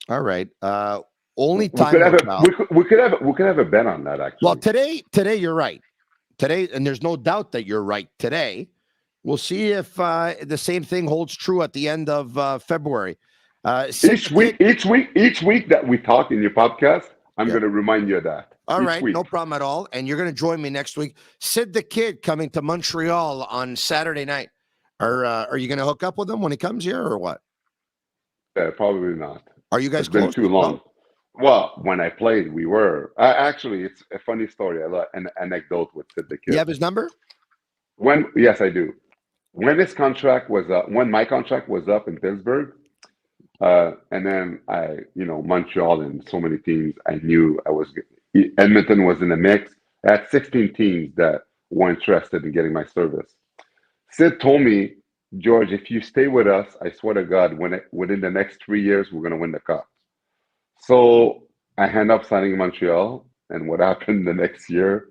All right. Only time we could have a bet on that, actually. Well, today you're right. Today, and there's no doubt that you're right today. We'll see if the same thing holds true at the end of February. Each week that we talk in your podcast, I'm going to remind you of that. All right, no problem at all. And you're going to join me next week. Sid the Kid coming to Montreal on Saturday night. Are you going to hook up with him when he comes here or what? Probably not. Are you guys close? It's been too long. Well, when I played, we were. Actually, it's a funny story. An anecdote with Sid the Kid. You have his number? Yes, I do. When his contract was up, when my contract was up in Pittsburgh, and then Montreal and so many teams, I knew Edmonton was in the mix. I had 16 teams that were interested in getting my service. Sid told me, George, if you stay with us, I swear to God, within the next 3 years, we're going to win the cup. So I end up signing in Montreal, and what happened the next year?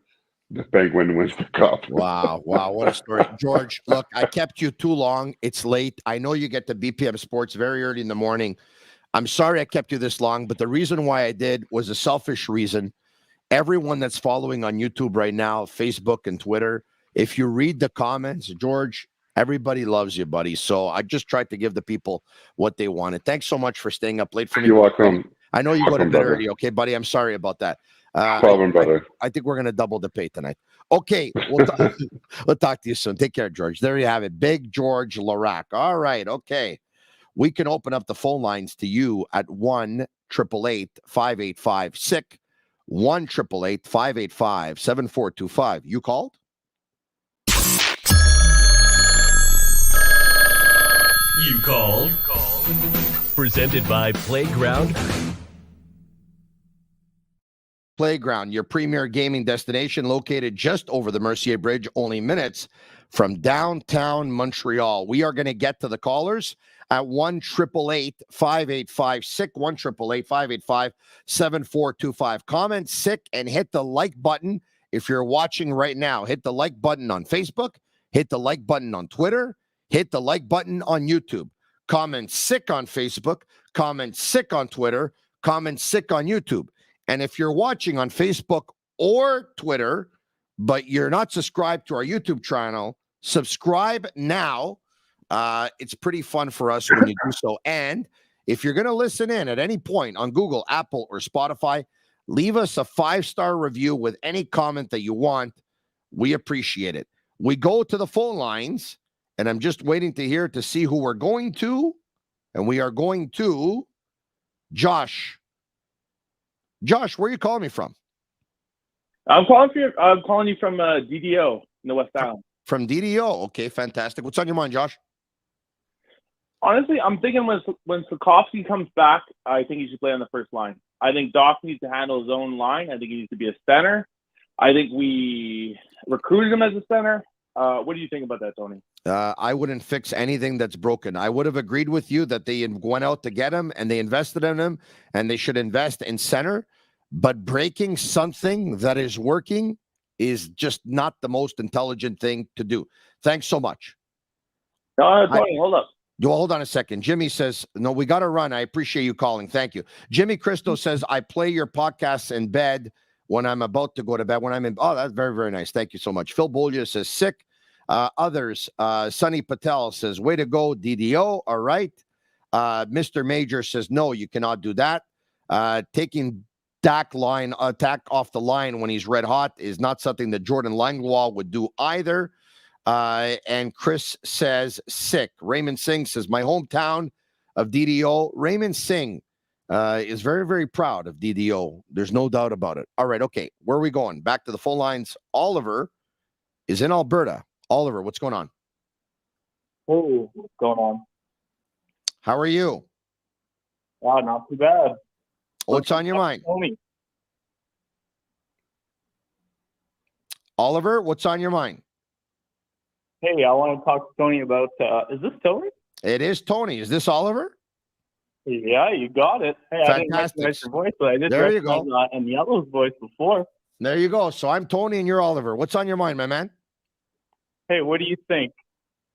The Penguin wins the cup. Wow, what a story. George, look, I kept you too long. It's late. I know you get to BPM Sports very early in the morning. I'm sorry I kept you this long, but the reason why I did was a selfish reason. Everyone that's following on YouTube right now, Facebook and Twitter, if you read the comments, George, everybody loves you, buddy. So I just tried to give the people what they wanted. Thanks so much for staying up late for me. You're welcome. I know you go to Problem, bed brother. early, okay, buddy? I'm sorry about that. Problem, brother. I think we're going to double the pay tonight. Okay, we'll talk to you soon. Take care, George. There you have it. Big George Laraque. All right, okay. We can open up the phone lines to you at 1-888-585-SICK, 1-888-585-7425. You called? You called. Presented by Playground. Playground, your premier gaming destination located just over the Mercier Bridge, only minutes from downtown Montreal. We are going to get to the callers at 1-888-585-SICK, 1-888-585-7425. Comment SICK and hit the like button if you're watching right now. Hit the like button on Facebook, hit the like button on Twitter, hit the like button on YouTube. Comment SICK on Facebook, comment SICK on Twitter, comment SICK on YouTube. And if you're watching on Facebook or Twitter, but you're not subscribed to our YouTube channel, subscribe now. It's pretty fun for us when you do so. And if you're going to listen in at any point on Google, Apple, or Spotify, leave us a 5-star review with any comment that you want. We appreciate it. We go to the phone lines, and I'm just waiting to hear to see who we're going to. And we are going to Josh. Josh, where are you calling me from? I'm calling you from DDO in the West Island. From DDO. Okay, fantastic. What's on your mind, Josh? Honestly, I'm thinking when Sikorsky comes back, I think he should play on the first line. I think Dach needs to handle his own line. I think he needs to be a center. I think we recruited him as a center. What do you think about that, Tony? I wouldn't fix anything that's broken. I would have agreed with you that they went out to get him and they invested in him and they should invest in center. But breaking something that is working is just not the most intelligent thing to do. Thanks so much. No, Tony, hold up. Hold on a second. Jimmy says, no, we got to run. I appreciate you calling. Thank you. Jimmy Cristo says, I play your podcasts in bed when I'm about to go to bed. When I'm in, oh, that's very, very nice. Thank you so much. Phil Bolger says, sick. Others, Sunny Patel says, way to go, DDO. All right. Mr. Major says, no, you cannot do that. Taking Dach attack off the line when he's red hot is not something that Jordan Langlois would do either. And Chris says, sick. Raymond Singh says, my hometown of DDO. Raymond Singh is very, very proud of DDO. There's no doubt about it. All right. Okay. Where are we going? Back to the phone lines. Oliver is in Alberta. Oliver, what's going on? Hey, what's going on? How are you? Not too bad. What's on your mind? Tony. Oliver, what's on your mind? Hey, I want to talk to Tony about, is this Tony? It is Tony. Is this Oliver? Yeah, you got it. Hey, Fantastic. I didn't recognize your voice, but I did There you recognize go. And Yellow's voice before. There you go. So I'm Tony and you're Oliver. What's on your mind, my man? Hey, what do you think?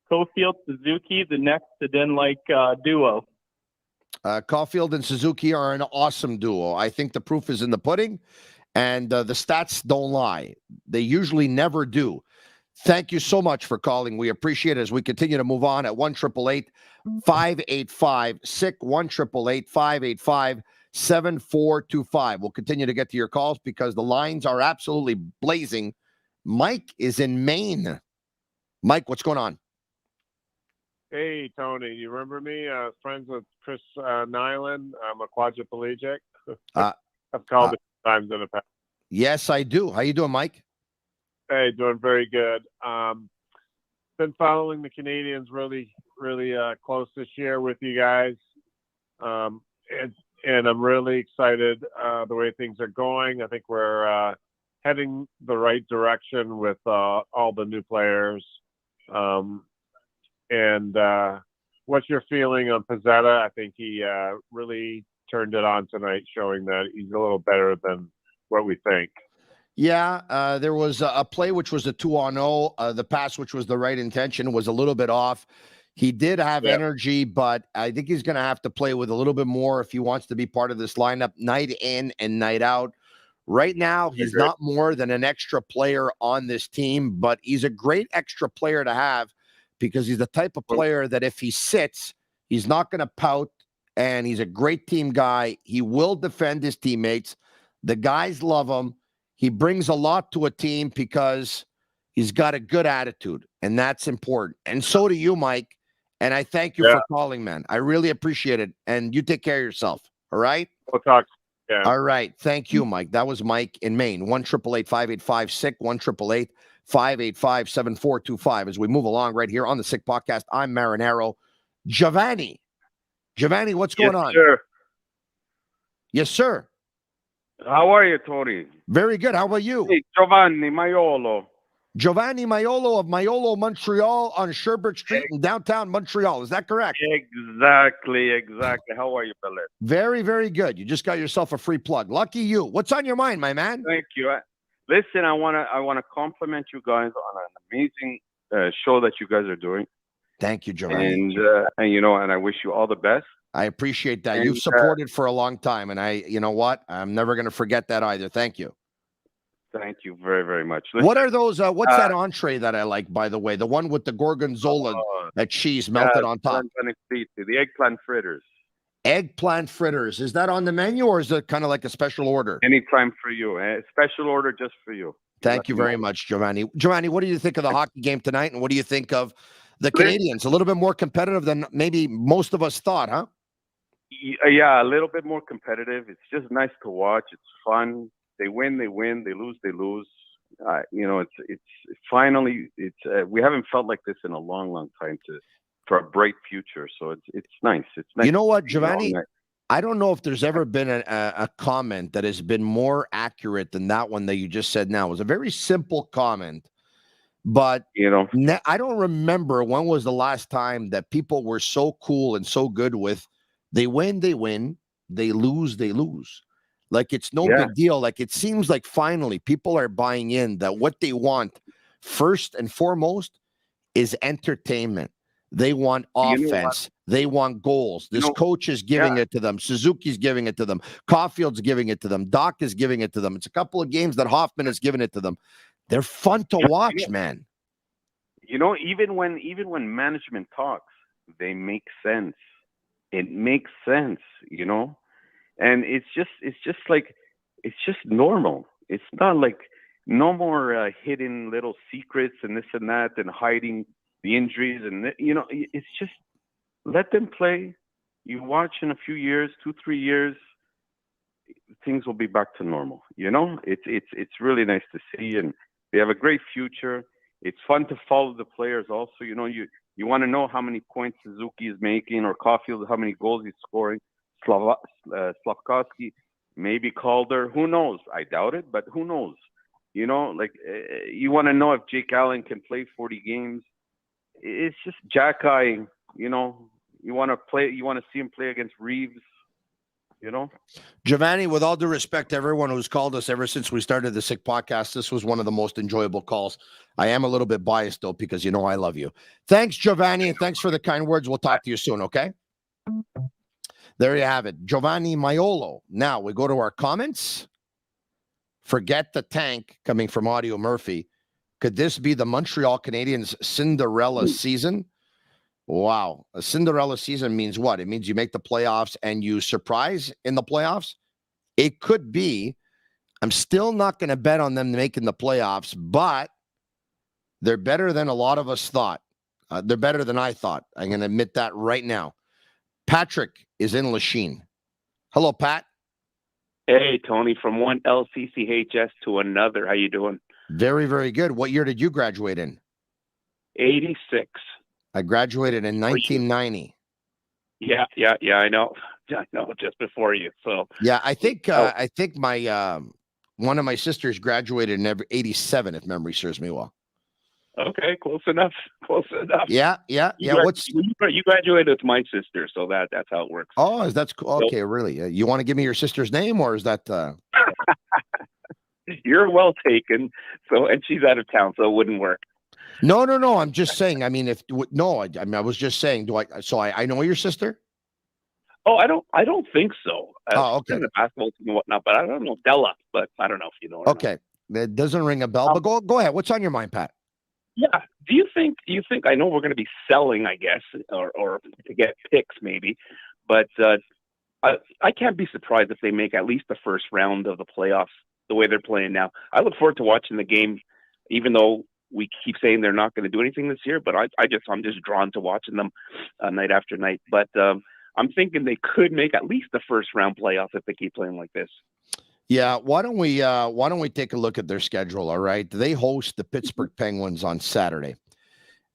Caulfield, Suzuki, the next to Den-like duo. Caulfield and Suzuki are an awesome duo. I think the proof is in the pudding, and the stats don't lie. They usually never do. Thank you so much for calling. We appreciate it as we continue to move on at 1-888-585-SICK, 1-888-585-7425. We'll continue to get to your calls because the lines are absolutely blazing. Mike is in Maine. Mike, what's going on? Hey, Tony, you remember me? Friends with Chris Nyland. I'm a quadriplegic. I've called it times in the past. Yes, I do. How you doing, Mike? Hey, doing very good. Been following the Canadians really, really close this year with you guys. And I'm really excited the way things are going. I think we're heading the right direction with all the new players. And what's your feeling on Pizzetta? I think he really turned it on tonight, showing that he's a little better than what we think. Yeah, there was a play which was a 2-on-0. The pass, which was the right intention, was a little bit off. He did have energy, but I think he's going to have to play with a little bit more if he wants to be part of this lineup night in and night out. Right now, he's not more than an extra player on this team, but he's a great extra player to have because he's the type of player that if he sits, he's not going to pout and he's a great team guy. He will defend his teammates. The guys love him. He brings a lot to a team because he's got a good attitude, and that's important. And so do you, Mike. And I thank you for calling, man. I really appreciate it. And you take care of yourself. All right? We'll talk. Yeah. All right. Thank you, Mike. That was Mike in Maine. 1-888-585-SICK, 1-888-585-7425. As we move along right here on the Sick Podcast, I'm Marinaro. Giovanni, what's going on? Sir. Yes, sir. How are you, Tony? Very good. How about you? Hey, Giovanni Maiolo. Giovanni Maiolo of Maiolo, Montreal on Sherbrooke Street in downtown Montreal. Is that correct? Exactly. How are you, fella? Very, very good. You just got yourself a free plug. Lucky you. What's on your mind, my man? Thank you. Listen, I wanna compliment you guys on an amazing show that you guys are doing. Thank you, Giovanni. And I wish you all the best. I appreciate that. You've supported for a long time, and you know what? I'm never going to forget that either. Thank you. Thank you very, very much. Listen, what are those? What's that entree that I like, by the way? The one with the gorgonzola, that cheese melted on top. The eggplant fritters. Eggplant fritters. Is that on the menu, or is it kind of like a special order? Anytime for you. Special order just for you. Thank you very much, Giovanni. Giovanni, what do you think of the hockey game tonight, and what do you think of the Canadians? A little bit more competitive than maybe most of us thought, huh? Yeah, a little bit more competitive. It's just nice to watch. It's fun. They win, they win. They lose, they lose. It's finally we haven't felt like this in a long time for a bright future. So it's nice. It's nice. You know what, Giovanni? I don't know if there's ever been a comment that has been more accurate than that one that you just said now. It was a very simple comment, but I don't remember when was the last time that people were so cool and so good with they win, they win, they lose, they lose. Like it's no big deal. Like it seems like finally people are buying in that what they want first and foremost is entertainment. They want offense. They want goals. This coach is giving it to them. Suzuki's giving it to them. Caulfield's giving it to them. Dach is giving it to them. It's a couple of games that Hoffman has given it to them. They're fun to watch, man. Even when management talks, they make sense. It makes sense, and it's just normal. It's not like no more hidden little secrets and this and that and hiding the injuries and it's just let them play. You watch in a few years, 2-3 years, things will be back to normal. It's really nice to see, and they have a great future. It's fun to follow the players also. You want to know how many points Suzuki is making, or Caulfield, how many goals he's scoring. Slafkovsky, maybe Calder. Who knows? I doubt it, but who knows? You want to know if Jake Allen can play 40 games. It's just Xhekaj. You want to see him play against Reeves. Giovanni, with all due respect to everyone who's called us ever since we started the Sick Podcast, this was one of the most enjoyable calls. I am a little bit biased, though, because I love you. Thanks, Giovanni, and thanks for the kind words. We'll talk to you soon, okay? There you have it. Giovanni Maiolo. Now, we go to our comments. Forget the tank coming from Audio Murphy. Could this be the Montreal Canadiens' Cinderella season? Wow. A Cinderella season means what? It means you make the playoffs and you surprise in the playoffs. It could be. I'm still not going to bet on them making the playoffs, but they're better than a lot of us thought. They're better than I thought. I'm going to admit that right now. Patrick is in Lachine. Hello, Pat. Hey, Tony, from one LCCHS to another. How you doing? Very, very good. What year did you graduate in? 86. I graduated in 1990. Yeah, I know. Just before you. So yeah, I think my one of my sisters graduated in 87, if memory serves me well. Okay, close enough. Yeah. You graduated with my sister, so that's how it works. Oh, that's cool. Okay, really? You want to give me your sister's name, or is that? You're well taken. So, and she's out of town, so it wouldn't work. No. I'm just saying. I mean, I was just saying. Do I? So I know your sister. Oh, I don't think so. Okay. In the basketball team and whatnot, but I don't know Della. But I don't know if you know her. Okay, it doesn't ring a bell. But go ahead. What's on your mind, Pat? Yeah. Do you think? I know we're going to be selling, I guess, or to get picks maybe. But I can't be surprised if they make at least the first round of the playoffs the way they're playing now. I look forward to watching the game, even though we keep saying they're not going to do anything this year. But I'm just drawn to watching them night after night. But I'm thinking they could make at least the first round playoffs if they keep playing like this. Yeah, why don't we take a look at their schedule, all right? They host the Pittsburgh Penguins on Saturday.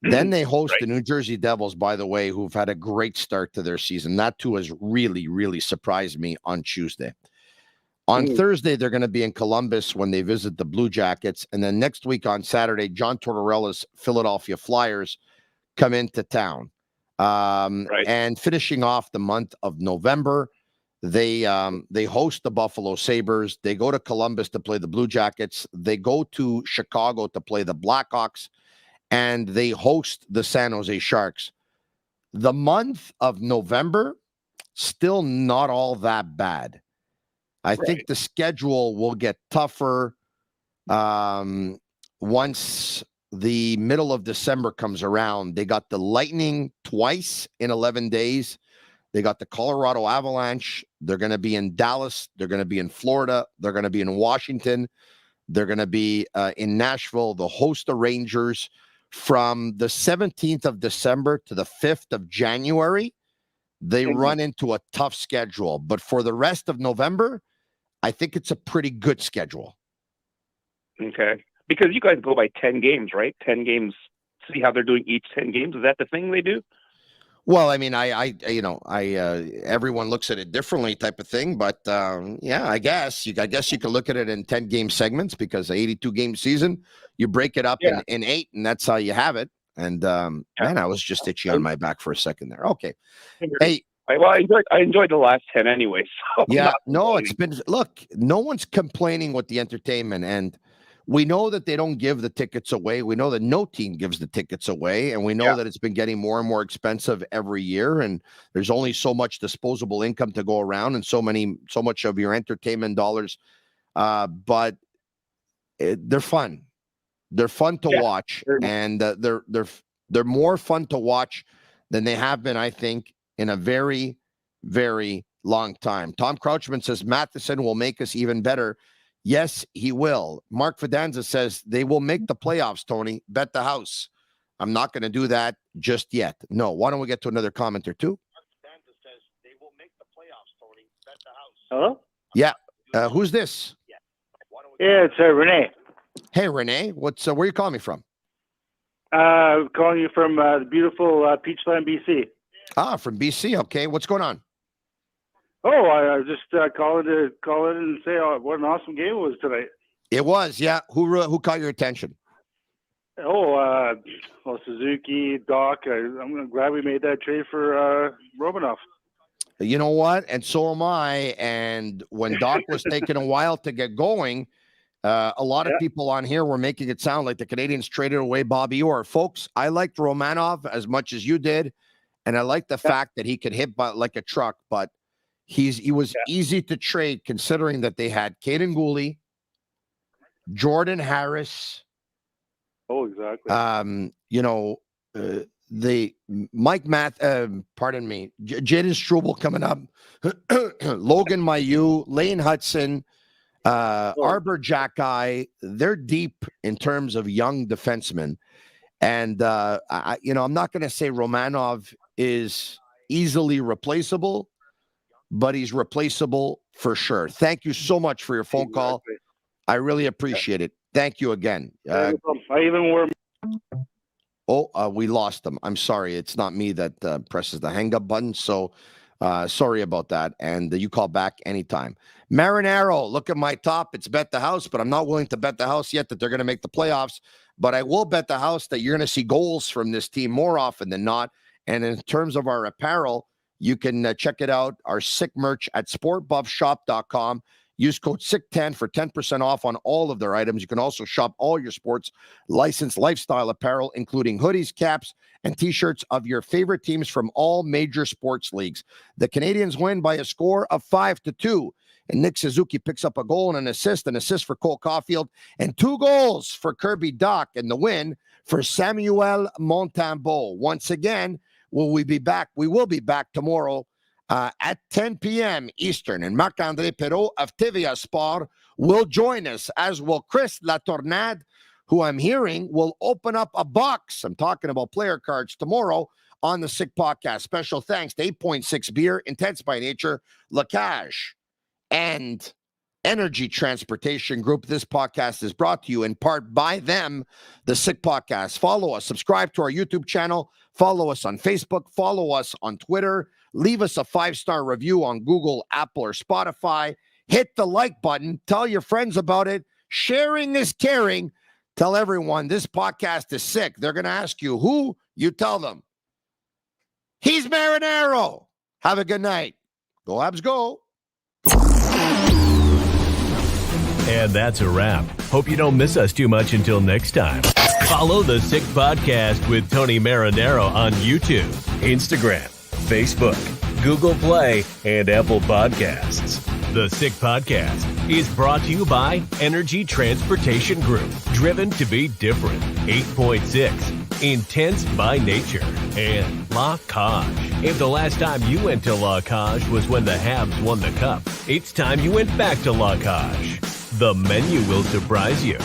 Then they host the New Jersey Devils, by the way, who've had a great start to their season. That too has really, really surprised me on Tuesday. On Thursday, they're going to be in Columbus when they visit the Blue Jackets. And then next week on Saturday, John Tortorella's Philadelphia Flyers come into town. And finishing off the month of November, they host the Buffalo Sabres. They go to Columbus to play the Blue Jackets. They go to Chicago to play the Blackhawks, and they host the San Jose Sharks. The month of November, still not all that bad. I think the schedule will get tougher once the middle of December comes around. They got the Lightning twice in 11 days. They got the Colorado Avalanche. They're going to be in Dallas. They're going to be in Florida. They're going to be in Washington. They're going to be in Nashville. The host the Rangers from the 17th of December to the 5th of January. They run into a tough schedule. But for the rest of November, I think it's a pretty good schedule. Okay. Because you guys go by 10 games, right? 10 games. See how they're doing each 10 games. Is that the thing they do? Well, I mean, everyone looks at it differently, type of thing. But yeah, I guess you can look at it in 10-game segments because an 82-game season, you break it up in 8, and that's how you have it. And man, I was just itchy on my back for a second there. Okay, hey. I enjoyed the last 10 anyway. So yeah, no, it's been. Look, no one's complaining with the entertainment, and we know that they don't give the tickets away. We know that no team gives the tickets away, and we know that it's been getting more and more expensive every year. And there's only so much disposable income to go around, and so much of your entertainment dollars. But they're fun. They're fun to watch, and they're more fun to watch than they have been, I think, in a very, very long time. Tom Crouchman says Matheson will make us even better. Yes, he will. Mark Fidanza says they will make the playoffs, Tony. Bet the house. I'm not going to do that just yet. No. Why don't we get to another comment or two? Mark Fidanza says they will make the playoffs, Tony. Bet the house. Hello? Yeah. Who's this? Yeah, it's Renee. Hey, Renee. Where are you calling me from? Calling you from the beautiful Peachland, BC. Ah, from BC. Okay. What's going on? Oh, I was just calling in and say what an awesome game it was tonight. It was, yeah. Who caught your attention? Oh, Suzuki, Dach. I'm glad we made that trade for Romanoff. You know what? And so am I. And when Dach was taking a while to get going, a lot of people on here were making it sound like the Canadians traded away Bobby Orr. Folks, I liked Romanov as much as you did, and I like the fact that he could hit like a truck, but he was easy to trade considering that they had Caden Gooley, Jordan Harris. Oh, exactly. The Jaden Struble coming up, Logan Mailloux, Lane Hudson, Arber Xhekaj. They're deep in terms of young defensemen. And, I'm not going to say Romanov is easily replaceable, but he's replaceable for sure. Thank you so much for your phone call. I really appreciate it. Thank you again. I even wore. We lost them. I'm sorry. It's not me that presses the hang up button. So sorry about that. And you call back anytime. Marinaro, look at my top. It's bet the house, but I'm not willing to bet the house yet that they're going to make the playoffs. But I will bet the house that you're going to see goals from this team more often than not. And in terms of our apparel, you can check it out, our Sick merch at sportbuffshop.com. Use code SICK10 for 10% off on all of their items. You can also shop all your sports licensed lifestyle apparel, including hoodies, caps, and T-shirts of your favorite teams from all major sports leagues. The Canadians win by a score of 5-2. And Nick Suzuki picks up a goal and an assist for Cole Caulfield, and 2 goals for Kirby Dach, and the win for Samuel Montembeault. Once again, will we be back? We will be back tomorrow at 10 p.m. Eastern. And Marc-André Perrault of TVA Sport will join us, as will Chris Latournade, who I'm hearing will open up a box. I'm talking about player cards tomorrow on the Sick Podcast. Special thanks to 8.6 Beer, Intense by Nature, Laraque, and Energy Transportation Group. This podcast is brought to you in part by them, the Sick Podcast. Follow us, subscribe to our YouTube channel, follow us on Facebook, follow us on Twitter, leave us a 5-star review on Google, Apple, or Spotify. Hit the like button, tell your friends about it. Sharing is caring. Tell everyone this podcast is sick. They're going to ask you who, you tell them. He's Marinaro. Have a good night. Go Habs, go. And that's a wrap. Hope you don't miss us too much until next time. Follow the Sick Podcast with Tony Marinaro on YouTube, Instagram, Facebook, Google Play, and Apple Podcasts. The Sick Podcast is brought to you by Energy Transportation Group, driven to be different, 8.6, intense by nature, and Laraque. If the last time you went to Laraque was when the Habs won the Cup, it's time you went back to Laraque. The menu will surprise you.